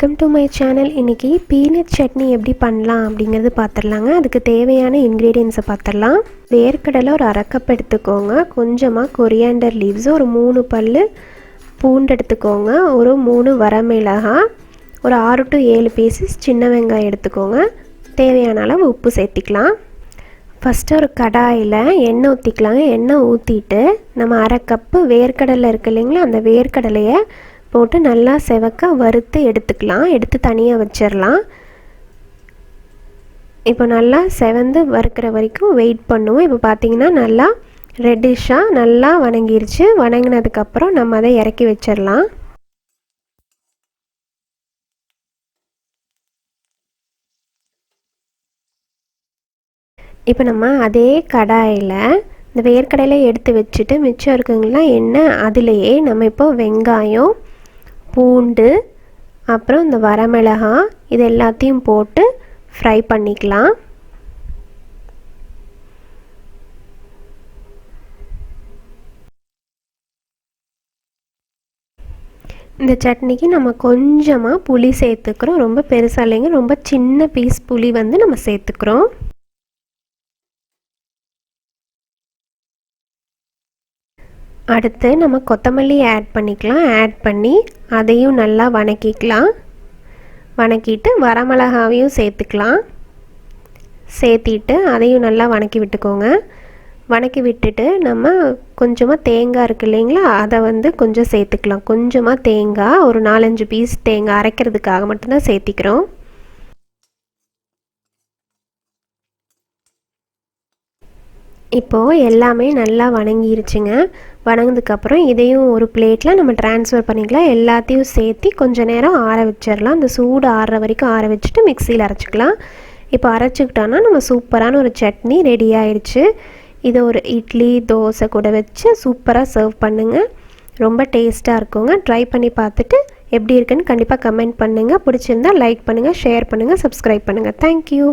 Welcome to my channel. இன்றைக்கி peanut chutney எப்படி பண்ணலாம் அப்படிங்கிறது பார்த்துடலாங்க. அதுக்கு தேவையான இன்க்ரீடியன்ஸை பார்த்துடலாம். வேர்க்கடலை ஒரு அரை கப் எடுத்துக்கோங்க. கொஞ்சமாக கொரியாண்டர் லீவ்ஸு, ஒரு 3 பல் பூண்டு எடுத்துக்கோங்க. ஒரு 3 வரமிளகாய், ஒரு 6 to 7 பீசஸ் சின்ன வெங்காயம் எடுத்துக்கோங்க. தேவையான அளவு உப்பு சேர்த்திக்கலாம். ஃபஸ்ட்டு ஒரு கடாயில் எண்ணெய் ஊற்றிக்கலாங்க. எண்ணெய் ஊற்றிட்டு நம்ம அரை கப்பு வேர்க்கடலை இருக்குது இல்லைங்களா, அந்த வேர்க்கடலையை போட்டு நல்லா செவக்க வறுத்து எடுத்துக்கலாம். எடுத்து தனியாக வச்சிடலாம். இப்போ நல்லா செவந்து வறுக்கிற வரைக்கும் வெயிட் பண்ணுவோம். இப்போ பார்த்திங்கன்னா நல்லா ரெட்டிஷாக நல்லா வணங்கிருச்சு. வணங்கினதுக்கப்புறம் நம்ம அதை இறக்கி வச்சிடலாம். இப்போ நம்ம அதே கடாயில் இந்த வேர்க்கடலையை எடுத்து வச்சுட்டு மிச்சம் இருக்குங்களா எண்ணெய், அதுலேயே நம்ம இப்போ வெங்காயம், பூண்டு, அப்புறம் இந்த வரமிளகாய் இது எல்லாத்தையும் போட்டு ஃப்ரை பண்ணிக்கலாம். இந்த சட்னிக்கு நம்ம கொஞ்சமாக புளி சேர்த்துக்கிறோம். ரொம்ப பெருசாக இல்லைங்க, ரொம்ப சின்ன பீஸ் புளி நம்ம சேர்த்துக்கிறோம். அடுத்து நம்ம கொத்தமல்லி ஆட் பண்ணிக்கலாம். ஆட் பண்ணி அதையும் நல்லா வணக்கிக்கலாம். வணக்கிட்டு வரமிளகாவையும் சேர்த்துக்கலாம். சேர்த்திட்டு அதையும் நல்லா வணக்கி விட்டுக்கோங்க. வணக்கி விட்டுட்டு நம்ம கொஞ்சமாக தேங்காய் இருக்குது இல்லைங்களா, அதை கொஞ்சம் சேர்த்துக்கலாம். கொஞ்சமாக தேங்காய், ஒரு 4-5 பீஸ் தேங்காய் அரைக்கிறதுக்காக மட்டும்தான் சேர்த்திக்கிறோம். இப்போது எல்லாமே நல்லா வணங்கிருச்சுங்க. வணங்கினதுக்கப்புறம் இதையும் ஒரு பிளேட்டில் நம்ம ட்ரான்ஸ்ஃபர் பண்ணிக்கலாம். எல்லாத்தையும் சேர்த்து கொஞ்சம் நேரம் ஆற வச்சிடலாம். அந்த சூடு ஆறுற வரைக்கும் ஆற வச்சுட்டு மிக்சியில் அரைச்சிக்கலாம். இப்போ அரைச்சிக்கிட்டோன்னா நம்ம சூப்பரான ஒரு சட்னி ரெடி ஆயிடுச்சு. இதை ஒரு இட்லி, தோசை கூட வச்சு சூப்பராக சர்வ் பண்ணுங்கள். ரொம்ப டேஸ்ட்டாக இருக்குங்க. ட்ரை பண்ணி பார்த்துட்டு எப்படி இருக்குன்னு கண்டிப்பாக கமெண்ட் பண்ணுங்கள். பிடிச்சிருந்தால் லைக் பண்ணுங்கள், ஷேர் பண்ணுங்கள், சப்ஸ்கிரைப் பண்ணுங்கள். தேங்க்யூ.